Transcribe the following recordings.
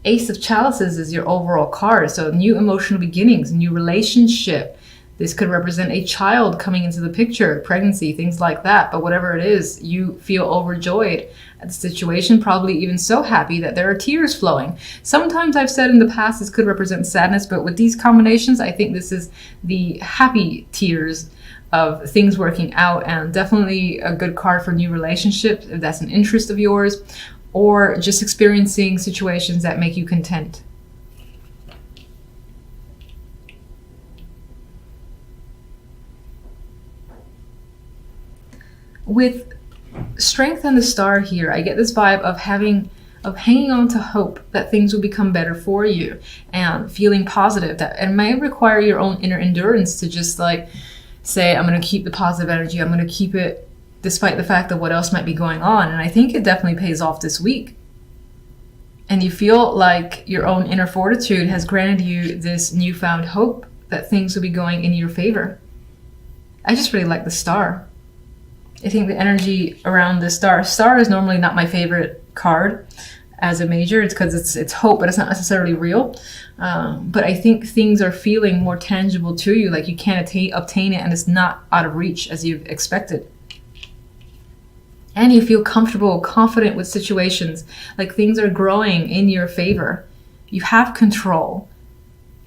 Ace of Chalices is your overall card. So new emotional beginnings, new relationship. This could represent a child coming into the picture, pregnancy, things like that. But whatever it is, you feel overjoyed at the situation, probably even so happy that there are tears flowing. Sometimes I've said in the past this could represent sadness, but with these combinations, I think this is the happy tears of things working out, and definitely a good card for new relationships if that's an interest of yours, or just experiencing situations that make you content. With Strength and the Star here, I get this vibe of hanging on to hope that things will become better for you, and feeling positive. That it may require your own inner endurance to just like say, I'm going to keep the positive energy, I'm going to keep it despite the fact that what else might be going on. And I think it definitely pays off this week. And you feel like your own inner fortitude has granted you this newfound hope that things will be going in your favor. I just really like the Star. I think the energy around the Star is normally not my favorite card as a major. It's because it's hope, but it's not necessarily real. But I think things are feeling more tangible to you, like you can't obtain it, and it's not out of reach as you've expected. And you feel comfortable, confident with situations, like things are growing in your favor. You have control.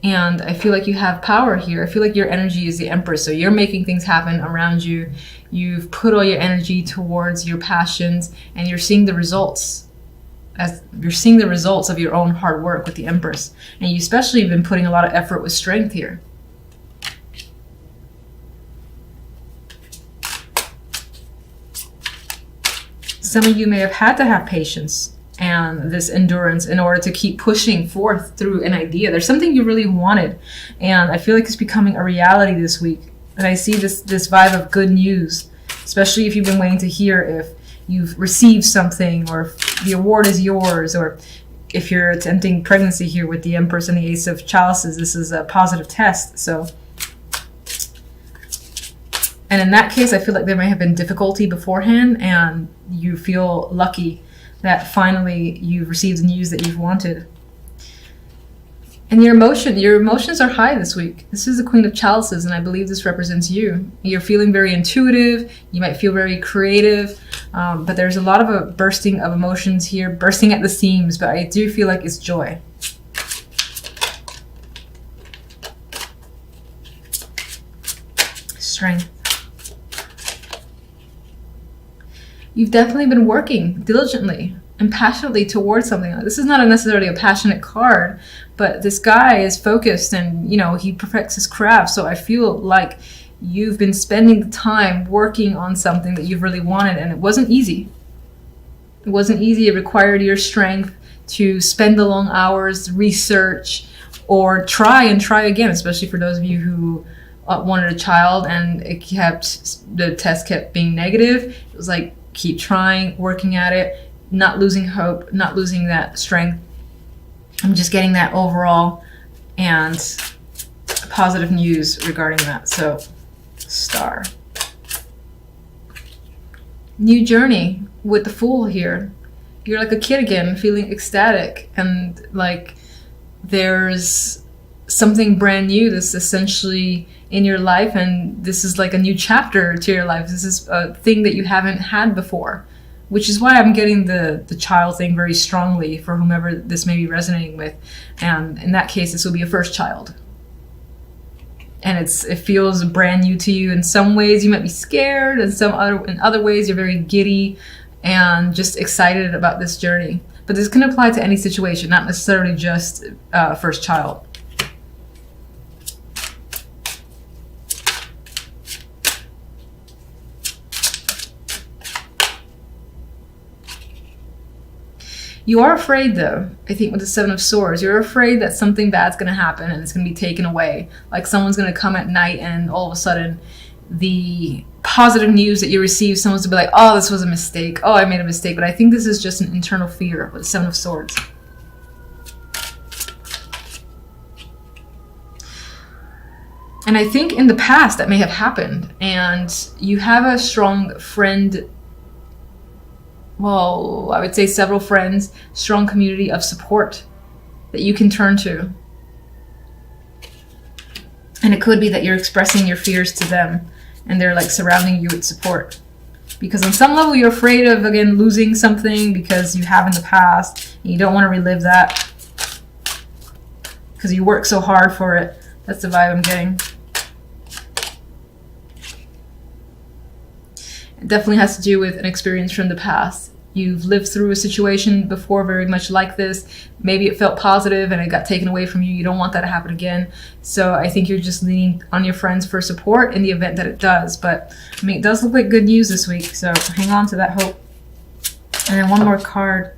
And I feel like you have power here. I feel like your energy is the Empress. So you're making things happen around you. You've put all your energy towards your passions, and you're seeing the results. As you're seeing the results of your own hard work with the Empress. And you especially have been putting a lot of effort with strength here. Some of you may have had to have patience and this endurance in order to keep pushing forth through an idea. There's something you really wanted, and I feel like it's becoming a reality this week. And I see this vibe of good news, especially if you've been waiting to hear if you've received something, or if the award is yours, or if you're attempting pregnancy here with the Empress and the Ace of Chalices. This is a positive test. So, and in that case, I feel like there may have been difficulty beforehand, and you feel lucky that finally you've received the news that you've wanted. And your emotions are high this week. This is the Queen of Chalices, and I believe this represents you. You're feeling very intuitive. You might feel very creative, but there's a lot of a bursting of emotions here, bursting at the seams, but I do feel like it's joy. Strength. You've definitely been working diligently and passionately towards something. This is not necessarily a passionate card, but this guy is focused, and he perfects his craft. So I feel like you've been spending the time working on something that you've really wanted, and it wasn't easy. It wasn't easy. It required your strength to spend the long hours, research, or try again, especially for those of you who wanted a child and the test kept being negative. It was like, keep trying, working at it, not losing hope, not losing that strength. I'm just getting that overall and positive news regarding that. So, Star. New journey with the Fool here. You're like a kid again, feeling ecstatic, and like there's something brand new that's essentially in your life, and this is like a new chapter to your life. This is a thing that you haven't had before, which is why I'm getting the child thing very strongly for whomever this may be resonating with. And in that case, this will be a first child. And it feels brand new to you. In some ways you might be scared, and in other ways you're very giddy and just excited about this journey. But this can apply to any situation, not necessarily just first child. You are afraid, though, I think, with the Seven of Swords. You're afraid that something bad's going to happen and it's going to be taken away. Like someone's going to come at night, and all of a sudden the positive news that you receive, someone's going to be like, oh, this was a mistake. Oh, I made a mistake. But I think this is just an internal fear with the Seven of Swords. And I think in the past that may have happened, and you have a strong friend. Well, I would say several friends, strong community of support that you can turn to. And it could be that you're expressing your fears to them and they're like surrounding you with support. Because on some level you're afraid of, again, losing something because you have in the past and you don't want to relive that because you work so hard for it. That's the vibe I'm getting. It definitely has to do with an experience from the past. You've lived through a situation before very much like this. Maybe it felt positive and it got taken away from you. You don't want that to happen again. So I think you're just leaning on your friends for support in the event that it does. But I mean, it does look like good news this week. So hang on to that hope. And then one more card.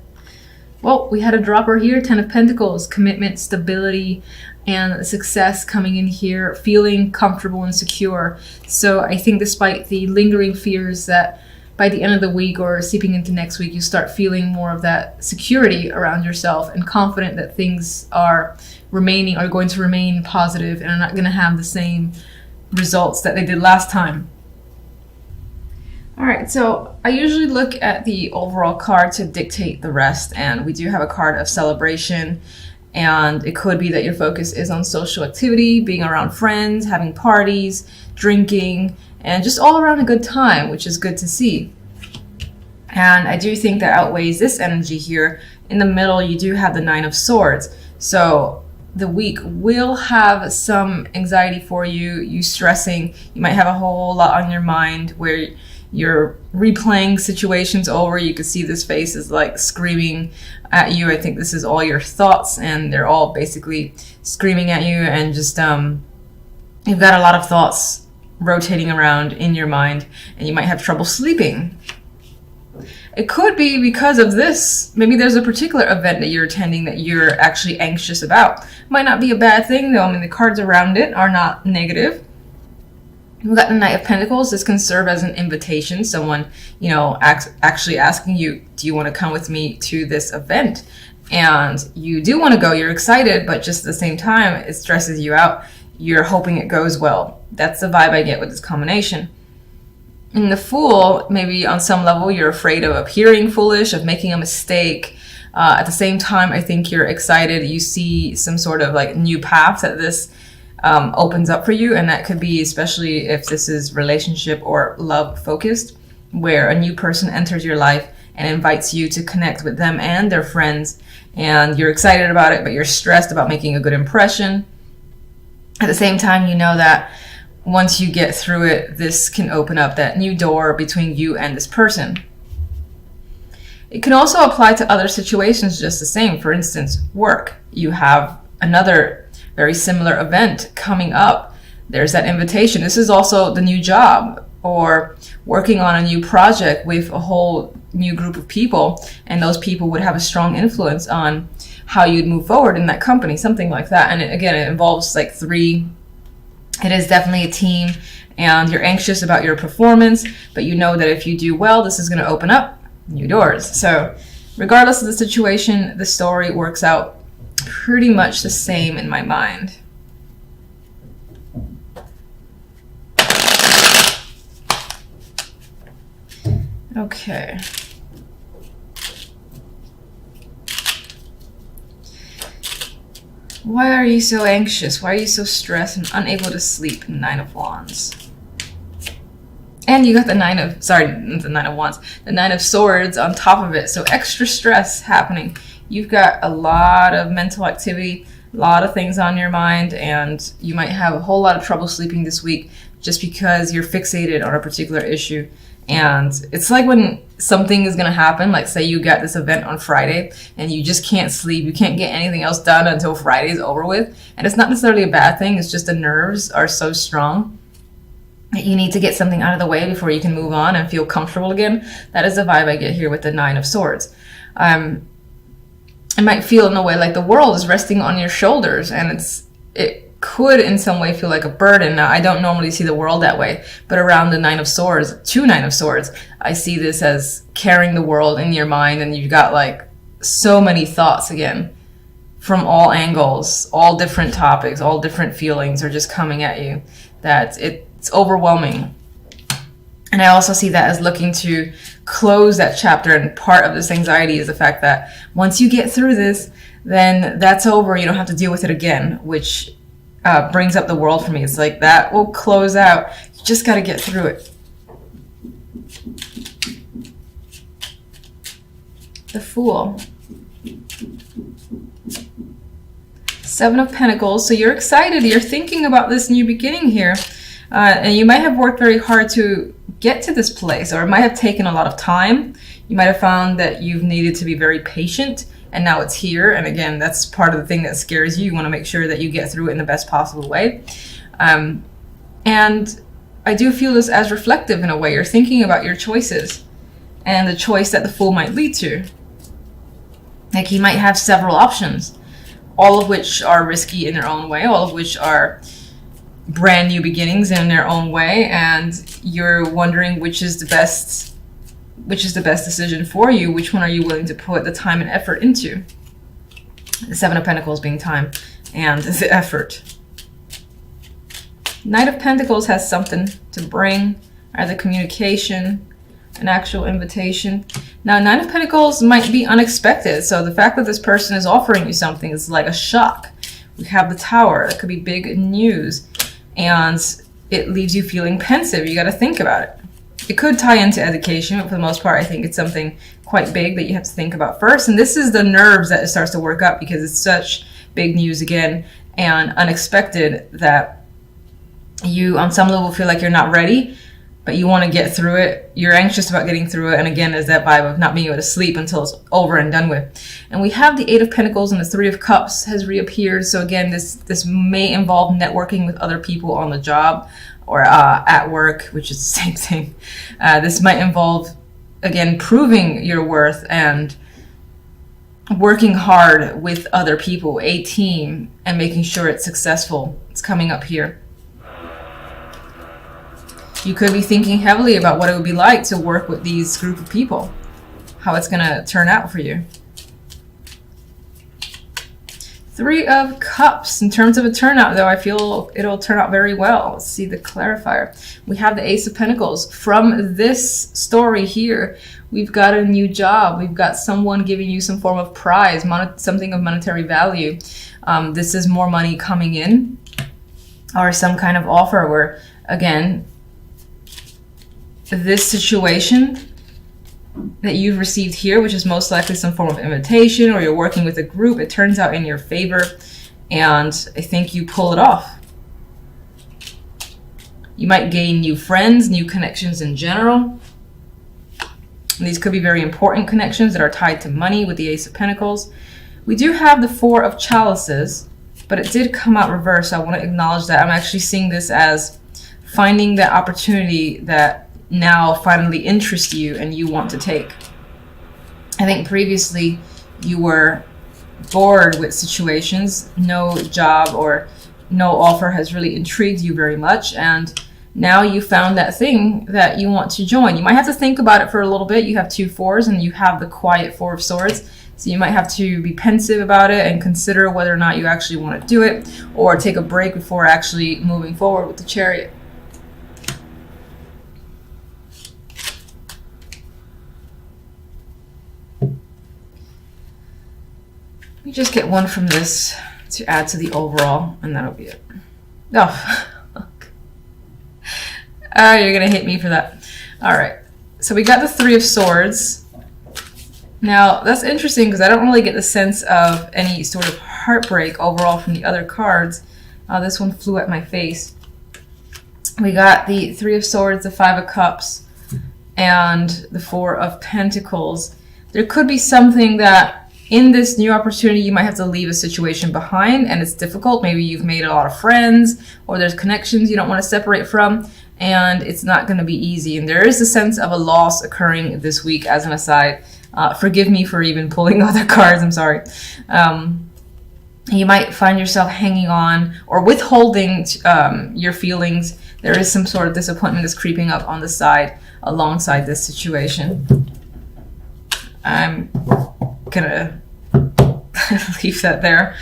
Well, we had a dropper here, 10 of Pentacles, commitment, stability, and success coming in here, feeling comfortable and secure. So I think despite the lingering fears that by the end of the week or seeping into next week, you start feeling more of that security around yourself and confident that things are going to remain positive and are not going to have the same results that they did last time. All right, so I usually look at the overall card to dictate the rest, and we do have a card of celebration, and it could be that your focus is on social activity, being around friends, having parties, drinking, and just all around a good time, which is good to see. And I do think that outweighs this energy here. In the middle, you do have the 9 of Swords. So the week will have some anxiety for you, you stressing. You might have a whole lot on your mind where you're replaying situations over. You can see this face is like screaming at you. I think this is all your thoughts, and they're all basically screaming at you, and just you've got a lot of thoughts rotating around in your mind, and you might have trouble sleeping. It could be because of this. Maybe there's a particular event that you're attending that you're actually anxious about. Might not be a bad thing though. I mean, the cards around it are not negative. We've got the Knight of Pentacles. This can serve as an invitation. Someone, actually asking you, do you want to come with me to this event? And you do want to go. You're excited, but just at the same time, it stresses you out. You're hoping it goes well. That's the vibe I get with this combination. In the Fool, maybe on some level, you're afraid of appearing foolish, of making a mistake. At the same time, I think you're excited. You see some sort of like new path that this opens up for you. And that could be, especially if this is relationship or love focused, where a new person enters your life and invites you to connect with them and their friends. And you're excited about it, but you're stressed about making a good impression. At the same time, you know that once you get through it, this can open up that new door between you and this person. It can also apply to other situations just the same. For instance, work. You have another very similar event coming up. There's that invitation. This is also the new job, or working on a new project with a whole new group of people, and those people would have a strong influence on how you'd move forward in that company, something like that. And it involves like 3. It is definitely a team, and you're anxious about your performance, but you know that if you do well, this is going to open up new doors. So regardless of the situation, the story works out pretty much the same in my mind. Okay. Why are you so anxious? Why are you so stressed and unable to sleep? 9 of Wands. And you got the 9 of Wands, the 9 of Swords on top of it. So extra stress happening. You've got a lot of mental activity, a lot of things on your mind, and you might have a whole lot of trouble sleeping this week just because you're fixated on a particular issue. And it's like when something is going to happen, like say you got this event on Friday and you just can't sleep, you can't get anything else done until Friday is over with. And it's not necessarily a bad thing, it's just the nerves are so strong that you need to get something out of the way before you can move on and feel comfortable again. That is the vibe I get here with the 9 of Swords. It might feel in a way like the world is resting on your shoulders, and it could in some way feel like a burden. Now, I don't normally see the world that way, but around the 9 of Swords, 2 9 of Swords, I see this as carrying the world in your mind, and you've got like so many thoughts again from all angles, all different topics, all different feelings are just coming at you, that it's overwhelming. And I also see that as looking to close that chapter. And part of this anxiety is the fact that once you get through this, then that's over. You don't have to deal with it again, which brings up the world for me. It's like that will close out. You just got to get through it. The Fool. Seven of Pentacles. So you're excited. You're thinking about this new beginning here. And you might have worked very hard to get to this place, or it might have taken a lot of time. You might have found that you've needed to be very patient, and now it's here. And again, that's part of the thing that scares you. You want to make sure that you get through it in the best possible way. And I do feel this as reflective in a way. You're thinking about your choices and the choice that the Fool might lead to. Like, he might have several options, all of which are risky in their own way, all of which are brand new beginnings in their own way, and you're wondering which is the best decision for you. Which one are you willing to put the time and effort into? The Seven of Pentacles being time and the effort. Knight of Pentacles has something to bring, either communication, an actual invitation. Now, Nine of Pentacles might be unexpected, so the fact that this person is offering you something is like a shock. We have the Tower. That could be big news, and it leaves you feeling pensive. You got to think about it. It could tie into education, but for the most part, I think it's something quite big that you have to think about first. And this is the nerves that it starts to work up, because it's such big news again and unexpected that you, on some level, feel like you're not ready, but you want to get through it. You're anxious about getting through it. And again, there's that vibe of not being able to sleep until it's over and done with. And we have the Eight of Pentacles, and the Three of Cups has reappeared. So again, this may involve networking with other people on the job or at work, which is the same thing. This might involve, again, proving your worth and working hard with other people, a team, and making sure it's successful. It's coming up here. You could be thinking heavily about what it would be like to work with these group of people, how it's going to turn out for you. Three of Cups. In terms of a turnout, though, I feel it'll turn out very well. Let's see the clarifier. We have the Ace of Pentacles. From this story here, we've got a new job. We've got someone giving you some form of prize, something of monetary value. This is more money coming in, or some kind of offer where, again, this situation that you've received here, which is most likely some form of invitation, or you're working with a group, it turns out in your favor, and I think you pull it off. You might gain new friends, new connections in general. And these could be very important connections that are tied to money with the Ace of Pentacles. We do have the Four of Chalices, but it did come out reversed, so I want to acknowledge that. I'm actually seeing this as finding that opportunity that now finally interests you and you want to take. I think previously you were bored with situations. No job or no offer has really intrigued you very much, and now you found that thing that you want to join. You might have to think about it for a little bit. You have two fours and you have the quiet Four of Swords, so you might have to be pensive about it and consider whether or not you actually want to do it, or take a break before actually moving forward with the Chariot. Let me just get one from this to add to the overall, and that'll be it. Oh, you're gonna hate me for that. All right, so we got the Three of Swords. Now, that's interesting because I don't really get the sense of any sort of heartbreak overall from the other cards. This one flew at my face. We got the Three of Swords, the Five of Cups, and the Four of Pentacles. There could be something that in this new opportunity, you might have to leave a situation behind, and it's difficult. Maybe you've made a lot of friends, or there's connections you don't want to separate from, and it's not going to be easy. And there is a sense of a loss occurring this week, as an aside. Forgive me for even pulling other cards, I'm sorry. You might find yourself hanging on or withholding your feelings. There is some sort of disappointment that's creeping up on the side alongside this situation. I'm gonna leave that there.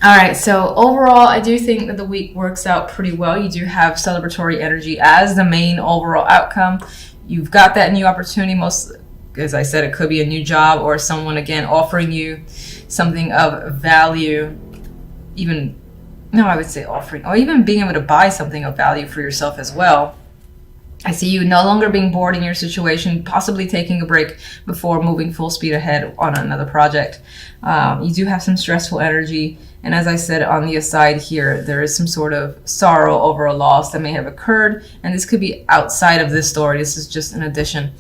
All right, so overall, I do think that the week works out pretty well. You do have celebratory energy as the main overall outcome. You've got that new opportunity. Most, as I said, it could be a new job or someone, again, offering you something of value. Even, no, I would say offering, or even being able to buy something of value for yourself as well. I see you no longer being bored in your situation, possibly taking a break before moving full speed ahead on another project. You do have some stressful energy. And as I said on the aside here, there is some sort of sorrow over a loss that may have occurred. And this could be outside of this story. This is just an addition.